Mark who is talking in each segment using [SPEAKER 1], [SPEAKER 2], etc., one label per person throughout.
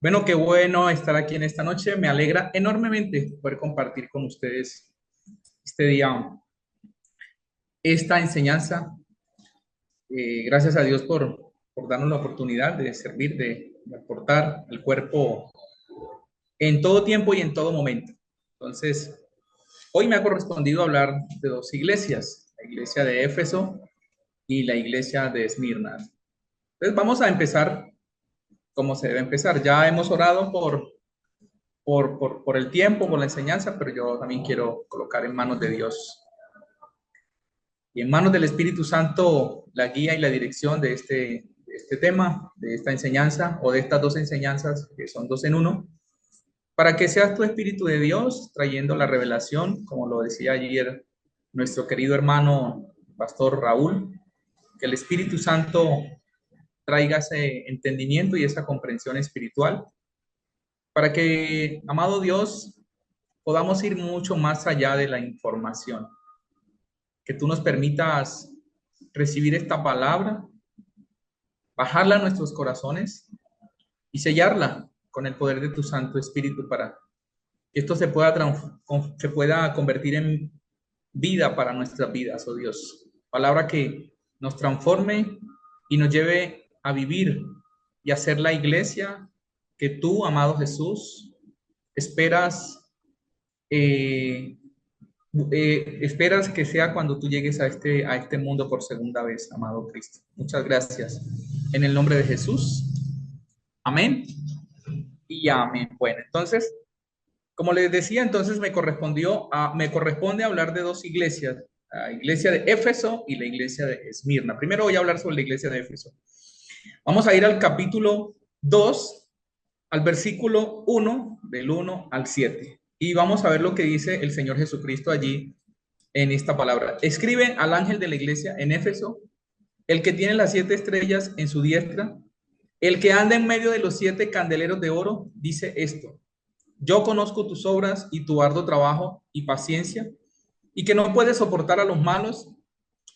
[SPEAKER 1] Bueno, qué bueno estar aquí en esta noche. Me alegra enormemente poder compartir con ustedes este día, esta enseñanza. Gracias a Dios por darnos la oportunidad de servir, de aportar al cuerpo en todo tiempo y en todo momento. Entonces, hoy me ha correspondido hablar de dos iglesias, la iglesia de Éfeso y la iglesia de Esmirna. Entonces, vamos a empezar como se debe empezar. Ya hemos orado por el tiempo, por la enseñanza, pero yo también quiero colocar en manos de Dios y en manos del Espíritu Santo la guía y la dirección de este tema, de esta enseñanza o de estas dos enseñanzas que son dos en uno, para que seas tu Espíritu de Dios trayendo la revelación, como lo decía ayer nuestro querido hermano Pastor Raúl, que el Espíritu Santo traiga ese entendimiento y esa comprensión espiritual, para que, amado Dios, podamos ir mucho más allá de la información, que tú nos permitas recibir esta palabra, bajarla a nuestros corazones y sellarla con el poder de tu Santo Espíritu para que esto se pueda convertir en vida para nuestras vidas, oh Dios. Palabra que nos transforme y nos lleve a vivir y a ser la iglesia que tú, amado Jesús, esperas eh, esperas que sea cuando tú llegues a este mundo por segunda vez, amado Cristo. Muchas gracias. En el nombre de Jesús. Amén y amén. Bueno, entonces, como les decía, entonces me corresponde hablar de dos iglesias, la iglesia de Éfeso y la iglesia de Esmirna. Primero voy a hablar sobre la iglesia de Éfeso. Vamos a ir al capítulo 2, al versículo 1, del 1 al 7. Y vamos a ver lo que dice el Señor Jesucristo allí en esta palabra. Escribe al ángel de la iglesia en Éfeso, el que tiene las 7 estrellas en su diestra, el que anda en medio de los 7 candeleros de oro, dice esto: yo conozco tus obras y tu arduo trabajo y paciencia, y que no puedes soportar a los malos,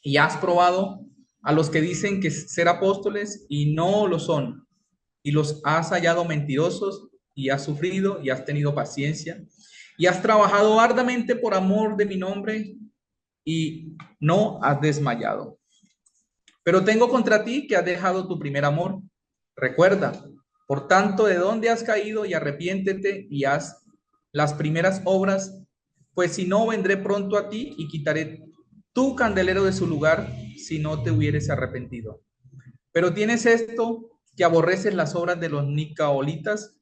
[SPEAKER 1] y has probado a los que dicen que ser apóstoles y no lo son, y los has hallado mentirosos, y has sufrido y has tenido paciencia, y has trabajado arduamente por amor de mi nombre, y no has desmayado. Pero tengo contra ti que has dejado tu primer amor. Recuerda, por tanto, de dónde has caído y arrepiéntete y haz las primeras obras, pues si no, vendré pronto a ti y quitaré tu candelero de su lugar si no te hubieres arrepentido. Pero tienes esto, que aborreces las obras de los nicaolitas,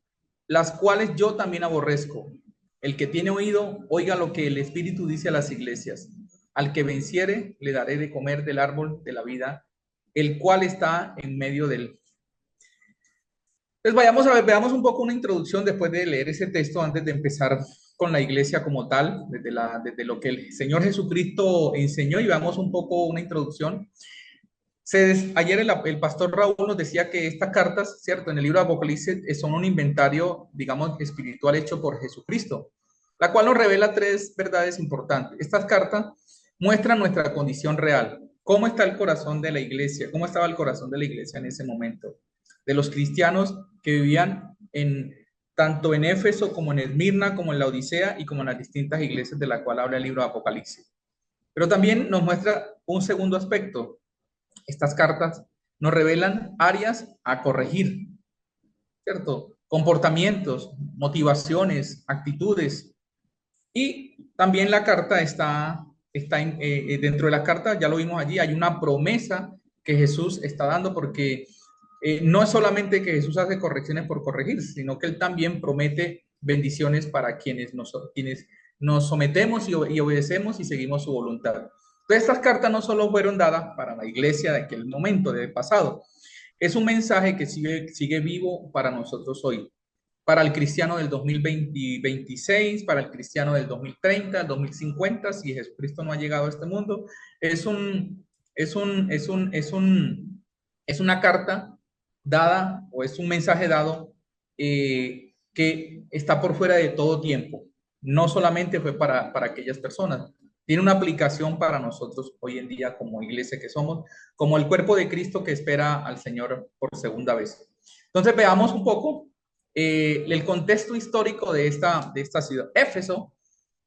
[SPEAKER 1] las cuales yo también aborrezco. El que tiene oído, oiga lo que el Espíritu dice a las iglesias. Al que venciere, le daré de comer del árbol de la vida, el cual está en medio del. Entonces vayamos a ver, veamos un poco una introducción después de leer ese texto, antes de empezar con la iglesia como tal, desde lo que el Señor Jesucristo enseñó, y veamos un poco una introducción. Ayer el pastor Raúl nos decía que estas cartas, ¿cierto? En el libro de Apocalipsis son un inventario, digamos, espiritual hecho por Jesucristo, la cual nos revela tres verdades importantes. Estas cartas muestran nuestra condición real, cómo está el corazón de la iglesia, cómo estaba el corazón de la iglesia en ese momento, de los cristianos que vivían tanto en Éfeso como en Esmirna, como en la Odisea y como en las distintas iglesias de la cual habla el libro de Apocalipsis. Pero también nos muestra un segundo aspecto. Estas cartas nos revelan áreas a corregir, ¿cierto? Comportamientos, motivaciones, actitudes. Y también la carta dentro de la carta, ya lo vimos allí, hay una promesa que Jesús está dando, porque no es solamente que Jesús hace correcciones por corregir, sino que Él también promete bendiciones para quienes nos sometemos y obedecemos y seguimos su voluntad. Entonces, estas cartas no solo fueron dadas para la iglesia de aquel momento, del pasado, es un mensaje que sigue vivo para nosotros hoy, para el cristiano del 2026, para el cristiano del 2030, 2050, si Jesucristo no ha llegado a este mundo. Es un, es un, es un, es un, es una carta dada, o es un mensaje dado, que está por fuera de todo tiempo. No solamente fue para aquellas personas, tiene una aplicación para nosotros hoy en día como iglesia que somos, como el cuerpo de Cristo que espera al Señor por segunda vez. Entonces veamos un poco el contexto histórico de esta ciudad. Éfeso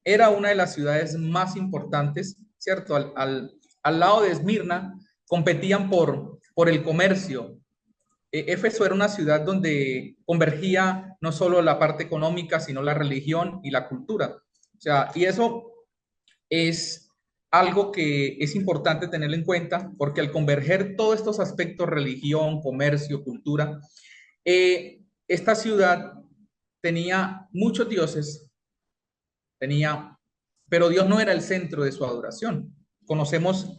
[SPEAKER 1] era una de las ciudades más importantes, ¿cierto? Al lado de Esmirna, competían por el comercio. Éfeso era una ciudad donde convergía no solo la parte económica, sino la religión y la cultura. O sea, y eso es algo que es importante tener en cuenta porque al converger todos estos aspectos, religión, comercio, cultura, esta ciudad tenía muchos dioses, tenía, pero Dios no era el centro de su adoración. Conocemos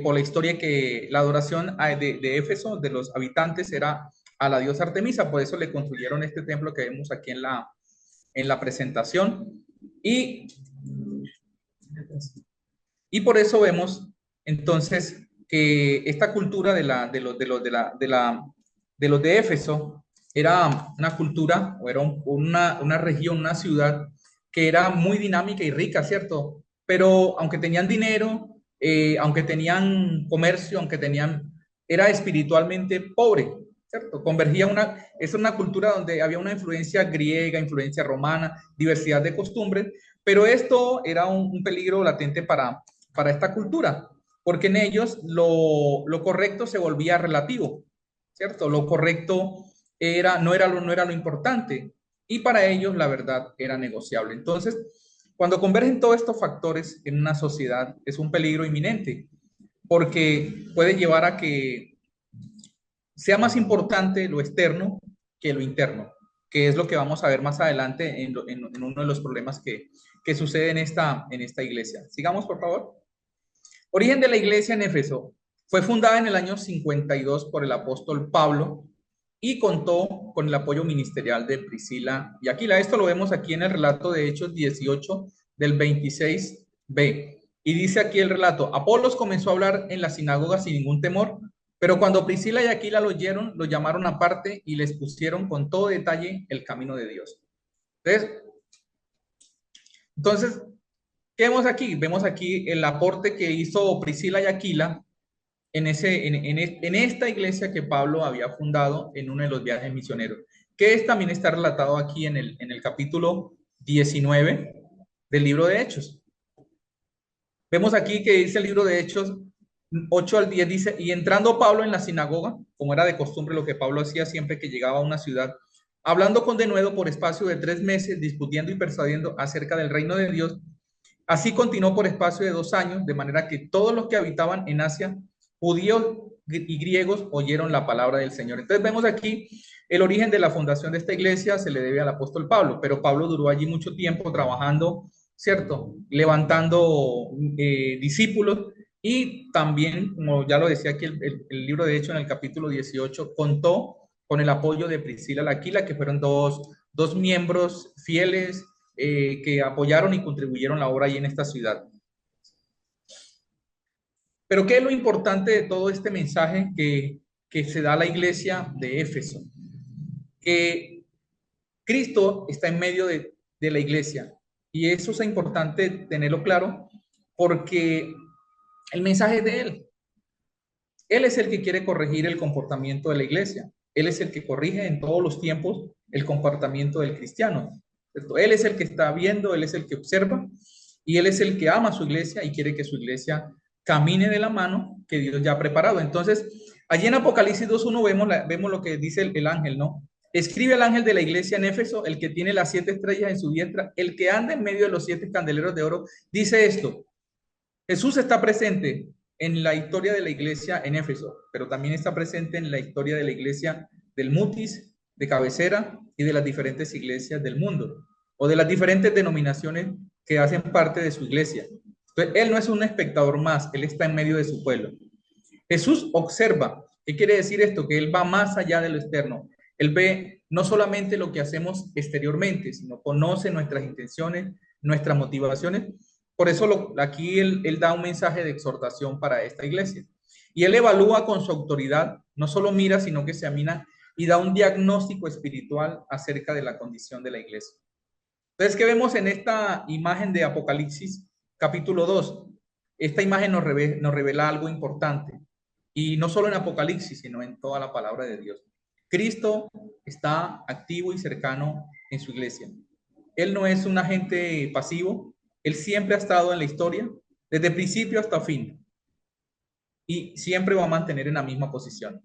[SPEAKER 1] por la historia que la adoración de Éfeso, de los habitantes, era a la diosa Artemisa, por eso le construyeron este templo que vemos aquí en la presentación. Y por eso vemos entonces que esta cultura de los de Éfeso era una cultura o era una región, una ciudad que era muy dinámica y rica, ¿cierto? Pero aunque tenían dinero, aunque tenían comercio, aunque tenían, era espiritualmente pobre, ¿cierto? Es una cultura donde había una influencia griega, influencia romana, diversidad de costumbres, pero esto era un peligro latente para esta cultura, porque en ellos lo correcto se volvía relativo, ¿cierto? Lo correcto no era lo importante y para ellos la verdad era negociable. Entonces, cuando convergen todos estos factores en una sociedad, es un peligro inminente, porque puede llevar a que sea más importante lo externo que lo interno, que es lo que vamos a ver más adelante en uno de los problemas que sucede en esta iglesia. Sigamos, por favor. Origen de la iglesia en Éfeso. Fue fundada en el año 52 por el apóstol Pablo y contó con el apoyo ministerial de Priscila y Aquila. Esto lo vemos aquí en el relato de Hechos 18 del 26b. Y dice aquí el relato, Apolos comenzó a hablar en la sinagoga sin ningún temor, pero cuando Priscila y Aquila lo oyeron, lo llamaron aparte y les pusieron con todo detalle el camino de Dios. Entonces, ¿qué vemos aquí? Vemos aquí el aporte que hizo Priscila y Aquila en esta iglesia que Pablo había fundado en uno de los viajes misioneros, que también está relatado aquí en el capítulo 19 del libro de Hechos. Vemos aquí que dice el libro de Hechos 8 al 10, dice, y entrando Pablo en la sinagoga, como era de costumbre lo que Pablo hacía siempre que llegaba a una ciudad, hablando con denuedo por espacio de 3 meses, discutiendo y persuadiendo acerca del reino de Dios. Así continuó por espacio de 2 años, de manera que todos los que habitaban en Asia, judíos y griegos, oyeron la palabra del Señor. Entonces vemos aquí el origen de la fundación de esta iglesia se le debe al apóstol Pablo, pero Pablo duró allí mucho tiempo trabajando, ¿cierto? Levantando discípulos y también, como ya lo decía aquí el libro de Hechos en el capítulo 18, contó con el apoyo de Priscila y Aquila, que fueron dos miembros fieles que apoyaron y contribuyeron la obra ahí en esta ciudad. Pero ¿qué es lo importante de todo este mensaje que se da a la iglesia de Éfeso? Que Cristo está en medio de la iglesia y eso es importante tenerlo claro porque el mensaje es de Él. Él es el que quiere corregir el comportamiento de la iglesia. Él es el que corrige en todos los tiempos el comportamiento del cristiano. ¿Cierto? Él es el que está viendo, Él es el que observa y Él es el que ama a su iglesia y quiere que su iglesia camine de la mano que Dios ya ha preparado. Entonces, allí en Apocalipsis 2.1 vemos lo que dice el ángel, ¿no? Escribe al ángel de la iglesia en Éfeso, el que tiene las 7 estrellas en su diestra, el que anda en medio de los 7 candeleros de oro, dice esto: Jesús está presente en la historia de la iglesia en Éfeso, pero también está presente en la historia de la iglesia del Mutis, de cabecera y de las diferentes iglesias del mundo, o de las diferentes denominaciones que hacen parte de su iglesia. Entonces, Él no es un espectador más, Él está en medio de su pueblo. Jesús observa. ¿Qué quiere decir esto? Que Él va más allá de lo externo. Él ve no solamente lo que hacemos exteriormente, sino conoce nuestras intenciones, nuestras motivaciones. Por eso aquí él da un mensaje de exhortación para esta iglesia. Y Él evalúa con su autoridad, no solo mira, sino que se examina y da un diagnóstico espiritual acerca de la condición de la iglesia. Entonces, ¿qué vemos en esta imagen de Apocalipsis capítulo 2? Esta imagen nos revela algo importante. Y no solo en Apocalipsis, sino en toda la palabra de Dios. Cristo está activo y cercano en su iglesia. Él no es un agente pasivo, él siempre ha estado en la historia, desde principio hasta fin, y siempre va a mantener en la misma posición.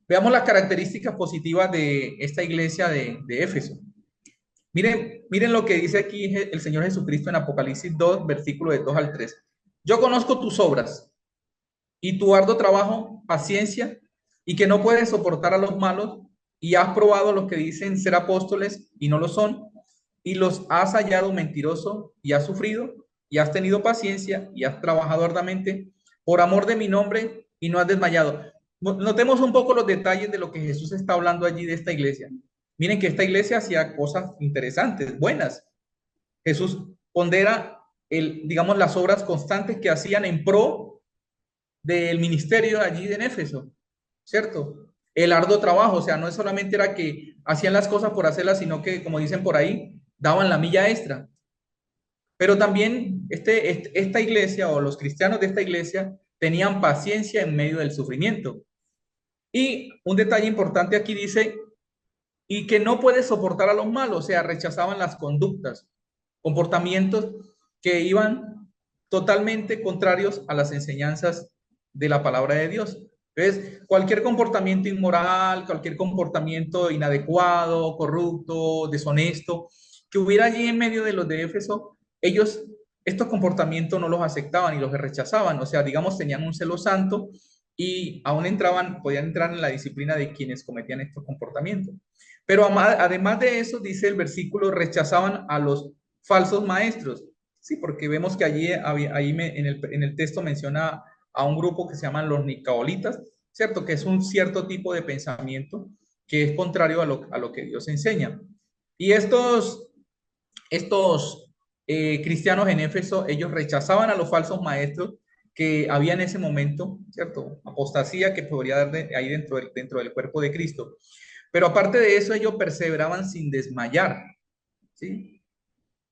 [SPEAKER 1] Veamos las características positivas de esta iglesia de Éfeso. Miren lo que dice aquí el Señor Jesucristo en Apocalipsis 2, versículo de 2 al 3. Yo conozco tus obras y tu arduo trabajo, paciencia, y que no puedes soportar a los malos, y has probado a los que dicen ser apóstoles y no lo son, y los has hallado mentiroso, y has sufrido, y has tenido paciencia, y has trabajado arduamente por amor de mi nombre, y no has desmayado. Notemos un poco los detalles de lo que Jesús está hablando allí de esta iglesia. Miren que esta iglesia hacía cosas interesantes, buenas. Jesús pondera digamos, las obras constantes que hacían en pro del ministerio allí de Éfeso, ¿cierto? El arduo trabajo, o sea, no solamente era que hacían las cosas por hacerlas, sino que, como dicen por ahí, daban la milla extra. Pero también esta iglesia o los cristianos de esta iglesia tenían paciencia en medio del sufrimiento. Y un detalle importante aquí dice, y que no puede soportar a los malos, o sea, rechazaban las conductas, comportamientos que iban totalmente contrarios a las enseñanzas de la palabra de Dios. Entonces, cualquier comportamiento inmoral, cualquier comportamiento inadecuado, corrupto, deshonesto, que hubiera allí en medio de los de Éfeso, ellos estos comportamientos no los aceptaban y los rechazaban, o sea, digamos, tenían un celo santo y aún podían entrar en la disciplina de quienes cometían estos comportamientos. Pero además de eso, dice el versículo, rechazaban a los falsos maestros. Sí, porque vemos que allí en el texto menciona a un grupo que se llaman los nicaolitas, ¿cierto? Que es un cierto tipo de pensamiento que es contrario a lo que Dios enseña. Y estos cristianos en Éfeso, ellos rechazaban a los falsos maestros que había en ese momento, ¿cierto? Apostasía que podría dar ahí dentro del cuerpo de Cristo. Pero aparte de eso, ellos perseveraban sin desmayar, ¿sí?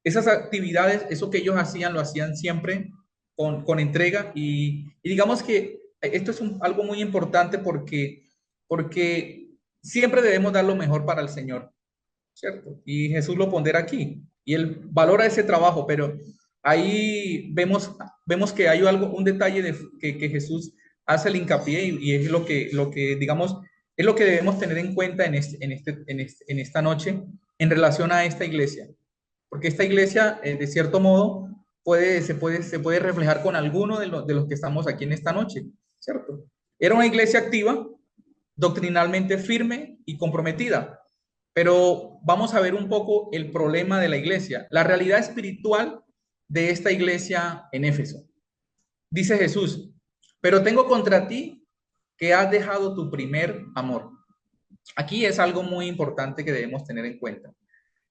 [SPEAKER 1] Esas actividades, eso que ellos hacían, lo hacían siempre con entrega y digamos que esto es algo muy importante porque siempre debemos dar lo mejor para el Señor, ¿cierto? Y Jesús lo pondrá aquí y él valora ese trabajo, pero ahí vemos que hay un detalle que Jesús hace el hincapié y es lo que, digamos, es lo que debemos tener en cuenta en esta noche en relación a esta iglesia. Porque esta iglesia, de cierto modo, se puede reflejar con alguno de los que estamos aquí en esta noche, ¿cierto? Era una iglesia activa, doctrinalmente firme y comprometida, pero vamos a ver un poco el problema de la iglesia, la realidad espiritual de esta iglesia en Éfeso. Dice Jesús, pero tengo contra ti que has dejado tu primer amor. Aquí es algo muy importante que debemos tener en cuenta.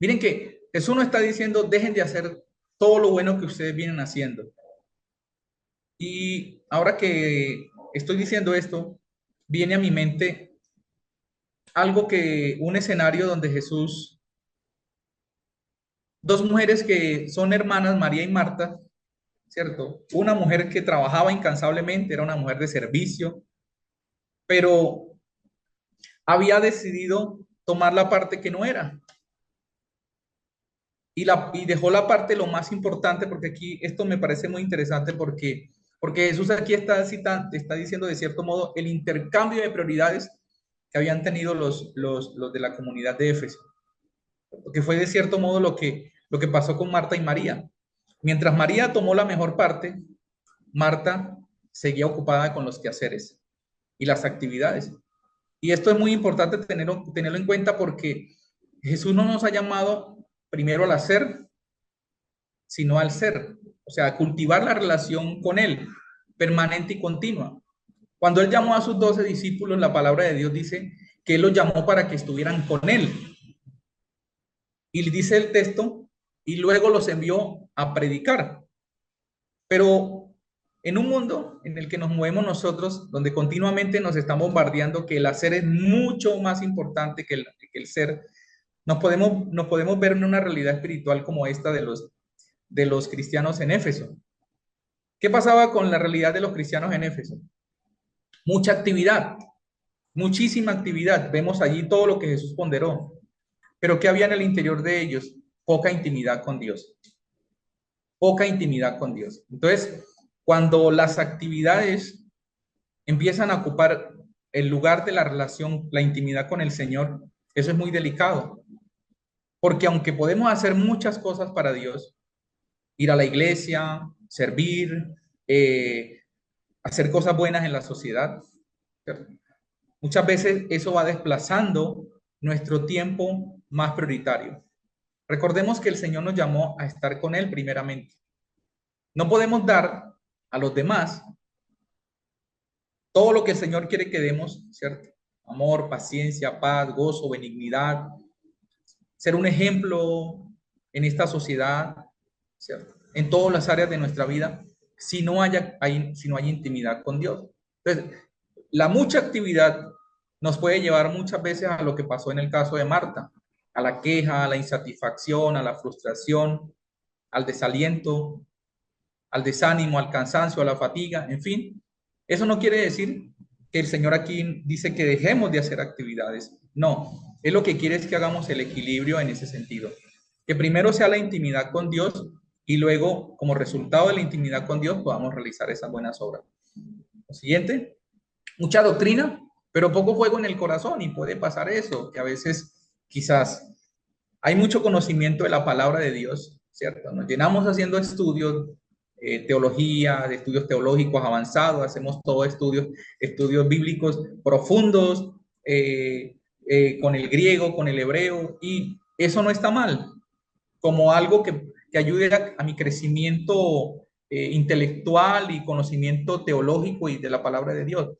[SPEAKER 1] Miren que Jesús no está diciendo, dejen de hacer todo lo bueno que ustedes vienen haciendo. Y ahora que estoy diciendo esto, viene a mi mente un escenario donde Jesús, dos mujeres que son hermanas, María y Marta, ¿cierto? Una mujer que trabajaba incansablemente, era una mujer de servicio, pero había decidido tomar la parte que no era. Y dejó la parte lo más importante, porque aquí esto me parece muy interesante porque Jesús aquí está diciendo de cierto modo el intercambio de prioridades que habían tenido los de la comunidad de Éfeso, porque fue de cierto modo lo que pasó con Marta y María. Mientras María tomó la mejor parte, Marta seguía ocupada con los quehaceres y las actividades. Y esto es muy importante tenerlo en cuenta porque Jesús no nos ha llamado primero al hacer, sino al ser. O sea, cultivar la relación con Él, permanente y continua. Cuando Él llamó a sus 12 discípulos, la palabra de Dios dice que Él los llamó para que estuvieran con Él. Y dice el texto, y luego los envió a predicar. Pero en un mundo en el que nos movemos nosotros, donde continuamente nos están bombardeando que el hacer es mucho más importante que el ser, nos podemos ver en una realidad espiritual como esta de los cristianos en Éfeso. ¿Qué pasaba con la realidad de los cristianos en Éfeso? Mucha actividad, muchísima actividad. Vemos allí todo lo que Jesús ponderó. Pero ¿qué había en el interior de ellos? Poca intimidad con Dios. Poca intimidad con Dios. Entonces, cuando las actividades empiezan a ocupar el lugar de la relación, la intimidad con el Señor, eso es muy delicado. Porque aunque podemos hacer muchas cosas para Dios, ir a la iglesia, servir, hacer cosas buenas en la sociedad, ¿cierto? Muchas veces eso va desplazando nuestro tiempo más prioritario. Recordemos que el Señor nos llamó a estar con Él primeramente. No podemos dar a los demás todo lo que el Señor quiere que demos, ¿cierto? Amor, paciencia, paz, gozo, benignidad, ser un ejemplo en esta sociedad, ¿cierto? En todas las áreas de nuestra vida, si no hay intimidad con Dios. Entonces, la mucha actividad nos puede llevar muchas veces a lo que pasó en el caso de Marta, a la queja, a la insatisfacción, a la frustración, al desaliento, al desánimo, al cansancio, a la fatiga, en fin. Eso no quiere decir que el Señor aquí dice que dejemos de hacer actividades. No, Él lo que quiere es que hagamos el equilibrio en ese sentido. Que primero sea la intimidad con Dios y luego, como resultado de la intimidad con Dios, podamos realizar esas buenas obras. Lo siguiente, mucha doctrina, pero poco fuego en el corazón, y puede pasar eso, que a veces quizás hay mucho conocimiento de la palabra de Dios, ¿cierto? Nos llenamos haciendo estudios, teología, de estudios teológicos avanzados, hacemos todos estudios bíblicos profundos, con el griego, con el hebreo, y eso no está mal, como algo que ayude a mi crecimiento intelectual y conocimiento teológico y de la palabra de Dios.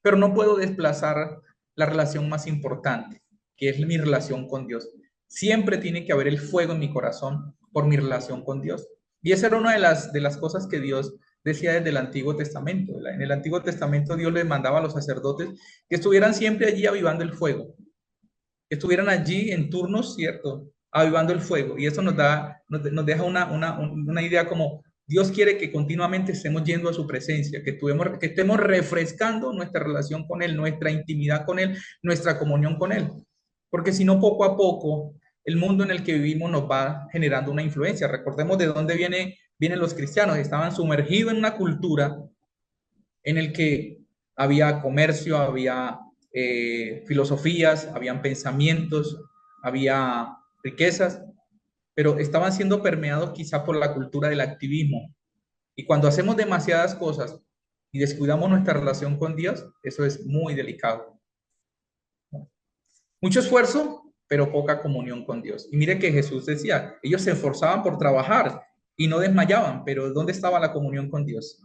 [SPEAKER 1] Pero no puedo desplazar la relación más importante, que es mi relación con Dios. Siempre tiene que haber el fuego en mi corazón por mi relación con Dios. Y esa era una de las cosas que Dios decía desde el Antiguo Testamento. En el Antiguo Testamento Dios les mandaba a los sacerdotes que estuvieran siempre allí avivando el fuego, que estuvieran allí en turnos, ¿cierto? Avivando el fuego. Y eso nos deja una idea como Dios quiere que continuamente estemos yendo a su presencia, que estemos refrescando nuestra relación con Él, nuestra intimidad con Él, nuestra comunión con Él. Porque si no, poco a poco, el mundo en el que vivimos nos va generando una influencia. Recordemos de dónde vienen los cristianos. Estaban sumergidos en una cultura en el que había comercio, había filosofías, habían pensamientos, había riquezas, pero estaban siendo permeados quizá por la cultura del activismo. Y cuando hacemos demasiadas cosas y descuidamos nuestra relación con Dios, eso es muy delicado. Mucho esfuerzo, pero poca comunión con Dios. Y mire que Jesús decía, ellos se esforzaban por trabajar y no desmayaban, pero ¿dónde estaba la comunión con Dios?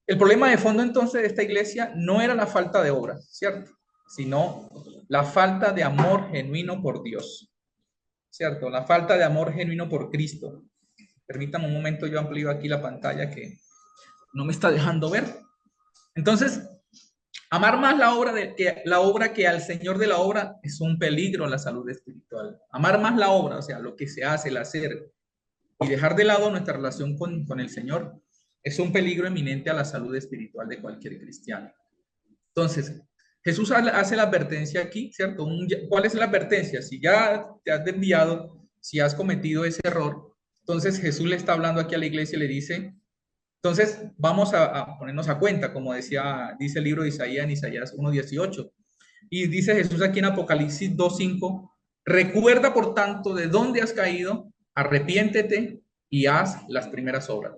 [SPEAKER 1] El problema de fondo entonces de esta iglesia no era la falta de obras, ¿cierto? Sino la falta de amor genuino por Dios, ¿cierto? La falta de amor genuino por Cristo. Permítame un momento, yo amplío aquí la pantalla que no me está dejando ver. Entonces, amar más la obra que al Señor de la obra es un peligro en la salud espiritual. Amar más la obra, o sea, lo que se hace, el hacer, y dejar de lado nuestra relación con el Señor es un peligro eminente a la salud espiritual de cualquier cristiano. Entonces, Jesús hace la advertencia aquí, ¿cierto? ¿Cuál es la advertencia? Si ya te has desviado, si has cometido ese error, entonces Jesús le está hablando aquí a la iglesia y le dice, entonces vamos a ponernos a cuenta, como dice el libro de Isaías en Isaías 1:18. Y dice Jesús aquí en Apocalipsis 2:5, recuerda por tanto de dónde has caído, arrepiéntete y haz las primeras obras.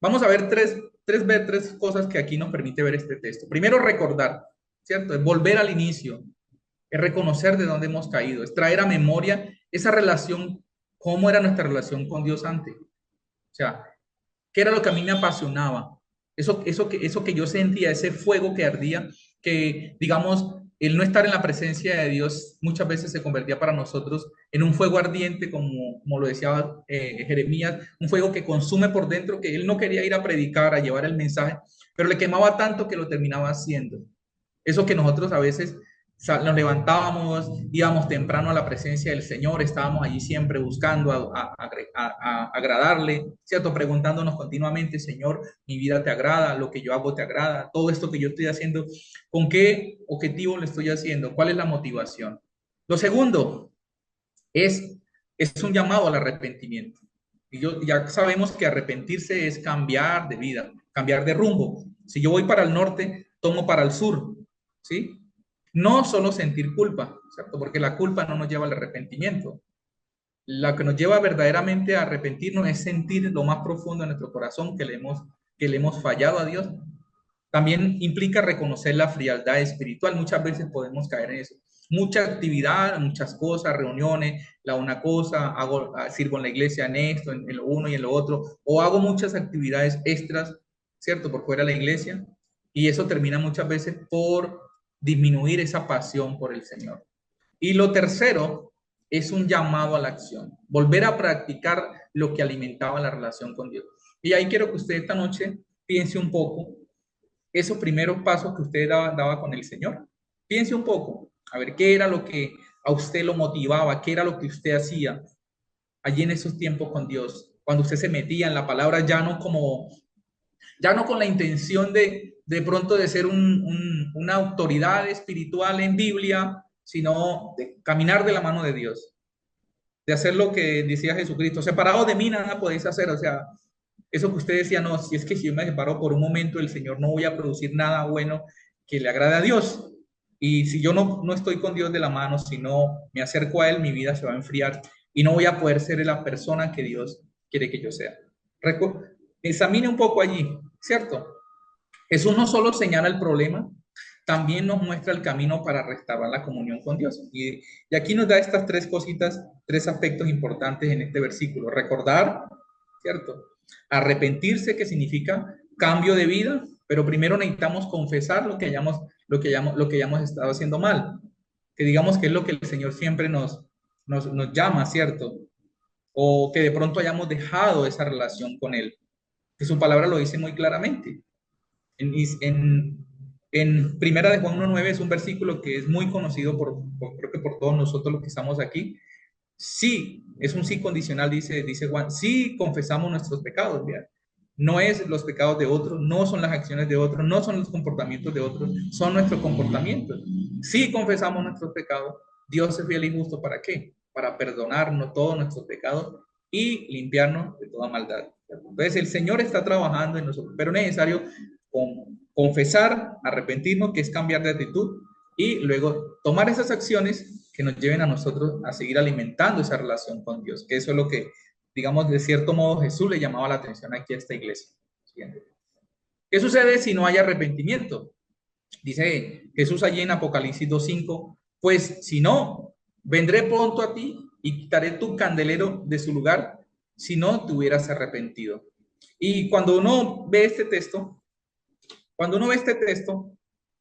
[SPEAKER 1] Vamos a ver tres cosas que aquí nos permite ver este texto. Primero, recordar, ¿cierto? Es volver al inicio, es reconocer de dónde hemos caído, es traer a memoria esa relación, cómo era nuestra relación con Dios antes. O sea, qué era lo que a mí me apasionaba, eso que yo sentía, ese fuego que ardía, que digamos, el no estar en la presencia de Dios muchas veces se convertía para nosotros en un fuego ardiente, como lo decía Jeremías, un fuego que consume por dentro, que él no quería ir a predicar, a llevar el mensaje, pero le quemaba tanto que lo terminaba haciendo. Eso que nosotros a veces Nos levantábamos, íbamos temprano a la presencia del Señor, estábamos allí siempre buscando a agradarle, ¿cierto? Preguntándonos continuamente, Señor, mi vida te agrada, lo que yo hago te agrada, todo esto que yo estoy haciendo, ¿con qué objetivo lo estoy haciendo? ¿Cuál es la motivación? Lo segundo es, es un llamado al arrepentimiento. Y ya sabemos que arrepentirse es cambiar de vida, cambiar de rumbo. Si yo voy para el norte, tomo para el sur, ¿sí? No solo sentir culpa, ¿cierto? Porque la culpa no nos lleva al arrepentimiento. Lo que nos lleva verdaderamente a arrepentirnos es sentir lo más profundo de nuestro corazón que le hemos fallado a Dios. También implica reconocer la frialdad espiritual. Muchas veces podemos caer en eso. Mucha actividad, muchas cosas, reuniones, la una cosa, sirvo en la iglesia en esto, en lo uno y en lo otro, o hago muchas actividades extras, ¿cierto? Por fuera de la iglesia, y eso termina muchas veces por disminuir esa pasión por el Señor. Y lo tercero es un llamado a la acción, volver a practicar lo que alimentaba la relación con Dios. Y ahí quiero que usted esta noche piense un poco esos primeros pasos que usted daba con el Señor. Piense un poco, a ver qué era lo que a usted lo motivaba, qué era lo que usted hacía allí en esos tiempos con Dios, cuando usted se metía en la palabra ya no con la intención de pronto de ser una autoridad espiritual en Biblia, sino de caminar de la mano de Dios, de hacer lo que decía Jesucristo, separado de mí nada podéis hacer, o sea, eso que usted decía, no, si es que si yo me separo por un momento del Señor, no voy a producir nada bueno que le agrade a Dios. Y si yo no estoy con Dios de la mano, si no me acerco a Él, mi vida se va a enfriar y no voy a poder ser la persona que Dios quiere que yo sea. Examine un poco allí, ¿cierto? Jesús no solo señala el problema, también nos muestra el camino para restaurar la comunión con Dios. Y aquí nos da estas tres cositas, tres aspectos importantes en este versículo. Recordar, ¿cierto? Arrepentirse, que significa cambio de vida, pero primero necesitamos confesar lo que hayamos estado haciendo mal, que digamos que es lo que el Señor siempre nos llama, ¿cierto? O que de pronto hayamos dejado esa relación con Él, que su palabra lo dice muy claramente. En, en, en Primera de Juan 1.9 es un versículo que es muy conocido creo que por todos nosotros los que estamos aquí. Sí, es un sí condicional, dice Juan, sí confesamos nuestros pecados, ¿verdad? No es los pecados de otros, no son las acciones de otros, no son los comportamientos de otros, son nuestros comportamientos. Sí confesamos nuestros pecados, Dios es fiel y justo, ¿para qué? Para perdonarnos todos nuestros pecados y limpiarnos de toda maldad. Entonces el Señor está trabajando en nosotros, pero es necesario confesar, arrepentirnos, que es cambiar de actitud, y luego tomar esas acciones que nos lleven a nosotros a seguir alimentando esa relación con Dios, que eso es lo que, digamos, de cierto modo Jesús le llamaba la atención aquí a esta iglesia. ¿Qué sucede si no hay arrepentimiento? Dice Jesús allí en Apocalipsis 2.5, pues si no, vendré pronto a ti y quitaré tu candelero de su lugar si no te hubieras arrepentido. Y cuando uno ve este texto,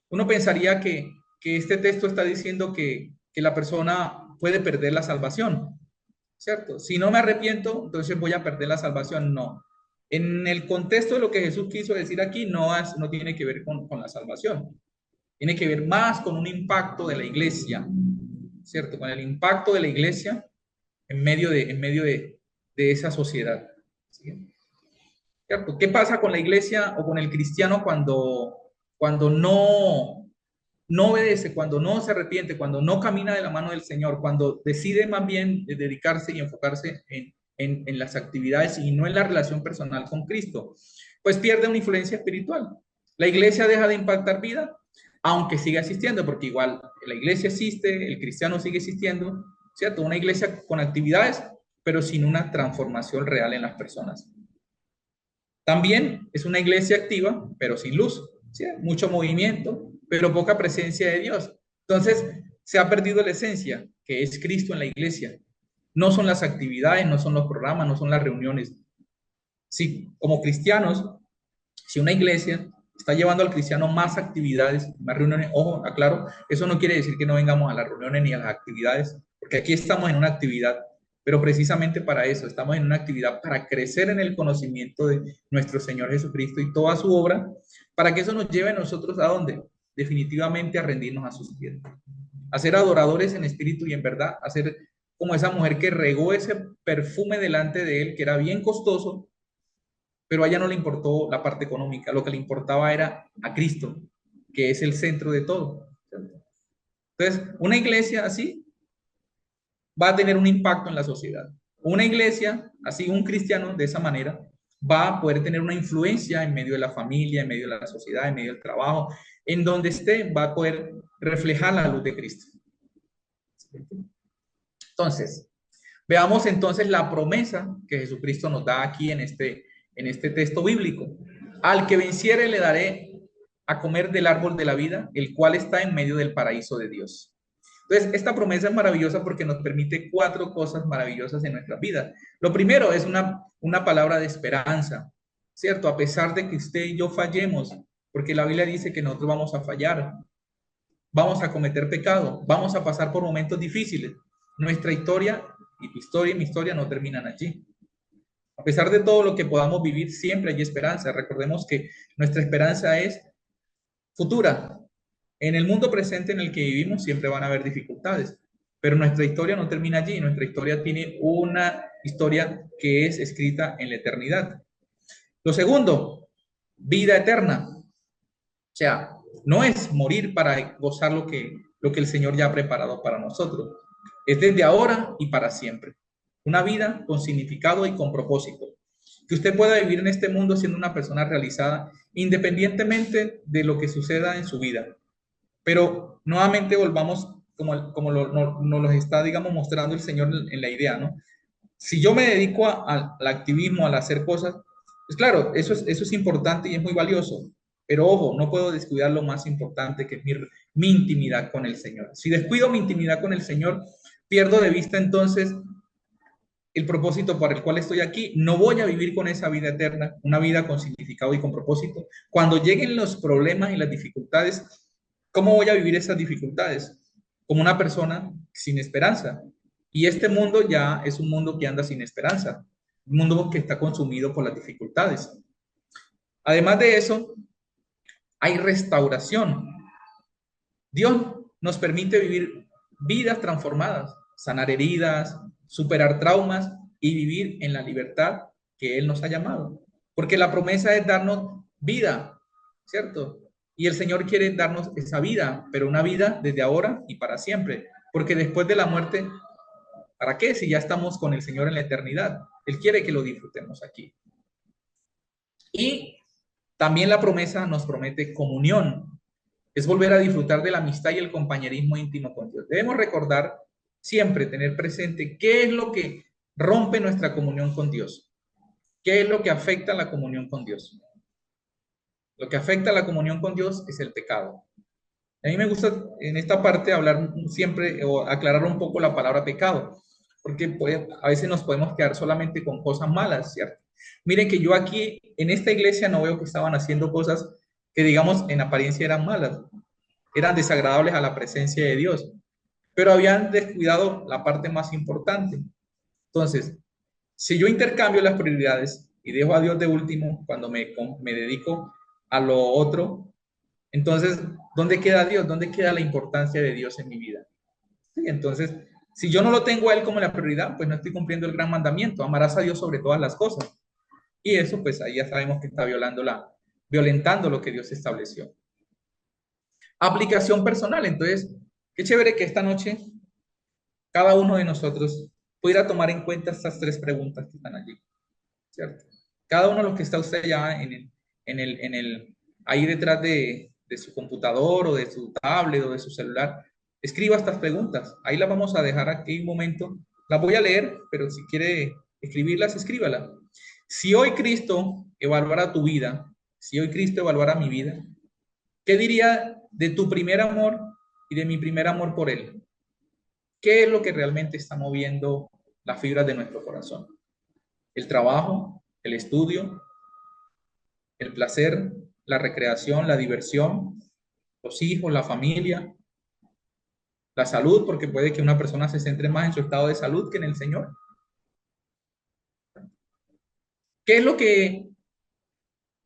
[SPEAKER 1] uno pensaría que este texto está diciendo que la persona puede perder la salvación, ¿cierto? Si no me arrepiento, entonces voy a perder la salvación. No. En el contexto de lo que Jesús quiso decir aquí, no tiene que ver con la salvación. Tiene que ver más con un impacto de la iglesia, ¿cierto? Con el impacto de la iglesia en medio de esa sociedad, ¿sí? ¿Cierto? ¿Qué pasa con la iglesia o con el cristiano cuando no obedece, cuando no se arrepiente, cuando no camina de la mano del Señor, cuando decide más bien dedicarse y enfocarse en las actividades y no en la relación personal con Cristo? Pues pierde una influencia espiritual. La iglesia deja de impactar vida, aunque siga existiendo, porque igual la iglesia existe, el cristiano sigue existiendo, ¿cierto? Una iglesia con actividades, pero sin una transformación real en las personas. También es una iglesia activa, pero sin luz, ¿sí? Mucho movimiento, pero poca presencia de Dios. Entonces, se ha perdido la esencia, que es Cristo en la iglesia. No son las actividades, no son los programas, no son las reuniones. Si como cristianos, si una iglesia está llevando al cristiano más actividades, más reuniones, ojo, aclaro, eso no quiere decir que no vengamos a las reuniones ni a las actividades, porque aquí estamos en una actividad, pero precisamente para eso, estamos en una actividad para crecer en el conocimiento de nuestro Señor Jesucristo y toda su obra, para que eso nos lleve a nosotros a dónde? Definitivamente a rendirnos a sus pies. a ser adoradores en espíritu y en verdad, a ser como esa mujer que regó ese perfume delante de él, que era bien costoso, pero a ella no le importó la parte económica, lo que le importaba era a Cristo, que es el centro de todo. Entonces, una iglesia así va a tener un impacto en la sociedad. Una iglesia, así un cristiano de esa manera, va a poder tener una influencia en medio de la familia, en medio de la sociedad, en medio del trabajo, en donde esté, va a poder reflejar la luz de Cristo. Entonces, veamos entonces la promesa que Jesucristo nos da aquí en este texto bíblico. Al que venciere le daré a comer del árbol de la vida, el cual está en medio del paraíso de Dios. Entonces, esta promesa es maravillosa porque nos permite cuatro cosas maravillosas en nuestra vida. Lo primero es una palabra de esperanza, ¿cierto? A pesar de que usted y yo fallemos, porque la Biblia dice que nosotros vamos a fallar, vamos a cometer pecado, vamos a pasar por momentos difíciles. Nuestra historia y tu historia y mi historia no terminan allí. A pesar de todo lo que podamos vivir, siempre hay esperanza. Recordemos que nuestra esperanza es futura. En el mundo presente en el que vivimos siempre van a haber dificultades, pero nuestra historia no termina allí. Nuestra historia tiene una historia que es escrita en la eternidad. Lo segundo, vida eterna. O sea, no es morir para gozar lo que el Señor ya ha preparado para nosotros. Es desde ahora y para siempre. Una vida con significado y con propósito. Que usted pueda vivir en este mundo siendo una persona realizada independientemente de lo que suceda en su vida. Pero nuevamente volvamos como nos lo está, digamos, mostrando el Señor en la idea, ¿no? Si yo me dedico al activismo, al hacer cosas, pues claro, eso es importante y es muy valioso. Pero ojo, no puedo descuidar lo más importante que es mi intimidad con el Señor. Si descuido mi intimidad con el Señor, pierdo de vista entonces el propósito para el cual estoy aquí. No voy a vivir con esa vida eterna, una vida con significado y con propósito. Cuando lleguen los problemas y las dificultades, ¿cómo voy a vivir esas dificultades? Como una persona sin esperanza. Y este mundo ya es un mundo que anda sin esperanza, un mundo que está consumido por las dificultades. Además de eso, hay restauración. Dios nos permite vivir vidas transformadas, sanar heridas, superar traumas y vivir en la libertad que Él nos ha llamado. Porque la promesa es darnos vida, ¿cierto? Y el Señor quiere darnos esa vida, pero una vida desde ahora y para siempre. Porque después de la muerte, ¿para qué? Si ya estamos con el Señor en la eternidad. Él quiere que lo disfrutemos aquí. Y también la promesa nos promete comunión. Es volver a disfrutar de la amistad y el compañerismo íntimo con Dios. Debemos recordar siempre, tener presente qué es lo que rompe nuestra comunión con Dios, qué es lo que afecta la comunión con Dios. Lo que afecta la comunión con Dios es el pecado. A mí me gusta en esta parte hablar siempre o aclarar un poco la palabra pecado, porque a veces nos podemos quedar solamente con cosas malas, ¿cierto? Miren que yo aquí en esta iglesia no veo que estaban haciendo cosas que digamos en apariencia eran malas, eran desagradables a la presencia de Dios, pero habían descuidado la parte más importante. Entonces, si yo intercambio las prioridades y dejo a Dios de último cuando me dedico a lo otro, entonces, ¿dónde queda Dios? ¿Dónde queda la importancia de Dios en mi vida? Sí, entonces, si yo no lo tengo a Él como la prioridad, pues no estoy cumpliendo el gran mandamiento, amarás a Dios sobre todas las cosas. Y eso, pues ahí ya sabemos que está violentando lo que Dios estableció. Aplicación personal. Entonces, qué chévere que esta noche cada uno de nosotros pudiera tomar en cuenta estas tres preguntas que están allí, ¿cierto? Cada uno de los que está usted ya ahí detrás de su computador o de su tablet o de su celular, escriba estas preguntas. Ahí las vamos a dejar aquí un momento. Las voy a leer, pero si quiere escribirlas, escríbalas. Si hoy Cristo evaluara tu vida, si hoy Cristo evaluara mi vida, ¿qué diría de tu primer amor y de mi primer amor por Él? ¿Qué es lo que realmente está moviendo las fibras de nuestro corazón? ¿El trabajo, el estudio, el placer, la recreación, la diversión, los hijos, la familia, la salud, porque puede que una persona se centre más en su estado de salud que en el Señor? ¿Qué es lo que,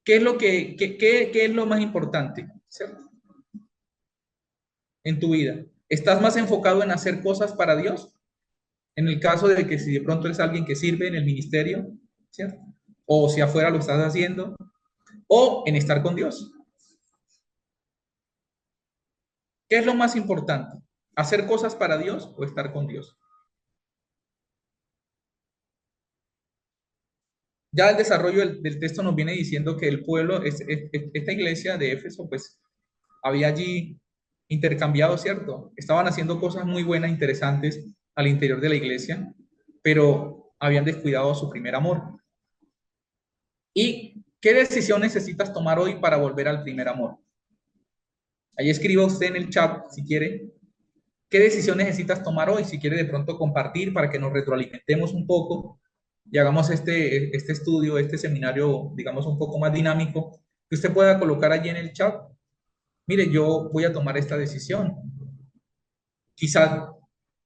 [SPEAKER 1] qué es lo más importante, ¿cierto? En tu vida? ¿Estás más enfocado en hacer cosas para Dios? En el caso de que si de pronto eres alguien que sirve en el ministerio, ¿cierto? O si afuera lo estás haciendo, o en estar con Dios. ¿Qué es lo más importante? ¿Hacer cosas para Dios o estar con Dios? Ya el desarrollo del texto nos viene diciendo que el pueblo, esta iglesia de Éfeso, pues había allí intercambiado, ¿cierto? Estaban haciendo cosas muy buenas, interesantes al interior de la iglesia, pero habían descuidado su primer amor. ¿Y qué decisión necesitas tomar hoy para volver al primer amor? Ahí escriba usted en el chat si quiere. ¿Qué decisión necesitas tomar hoy? Si quiere de pronto compartir para que nos retroalimentemos un poco y hagamos este estudio, este seminario, digamos, un poco más dinámico, que usted pueda colocar allí en el chat. Mire, yo voy a tomar esta decisión. Quizás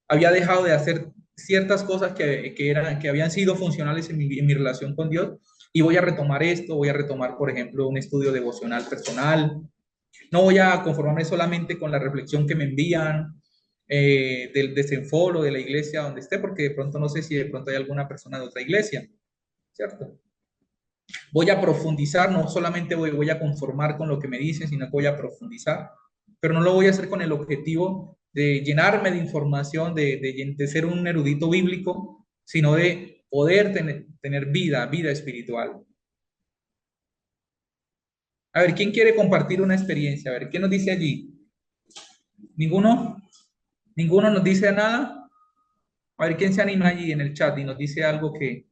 [SPEAKER 1] había dejado de hacer ciertas cosas que habían sido funcionales en mi relación con Dios y voy a retomar esto, voy a retomar, por ejemplo, un estudio devocional personal. No voy a conformarme solamente con la reflexión que me envían del desenforo de la iglesia donde esté, porque de pronto no sé si de pronto hay alguna persona de otra iglesia, ¿cierto? Voy a profundizar, no solamente voy a conformar con lo que me dicen, sino que voy a profundizar, pero no lo voy a hacer con el objetivo de llenarme de información, de ser un erudito bíblico, sino de poder tener vida espiritual. A ver, ¿quién quiere compartir una experiencia? A ver, ¿qué nos dice allí? ¿Ninguno? ¿Ninguno nos dice nada? A ver, ¿quién se anima allí en el chat y nos dice algo que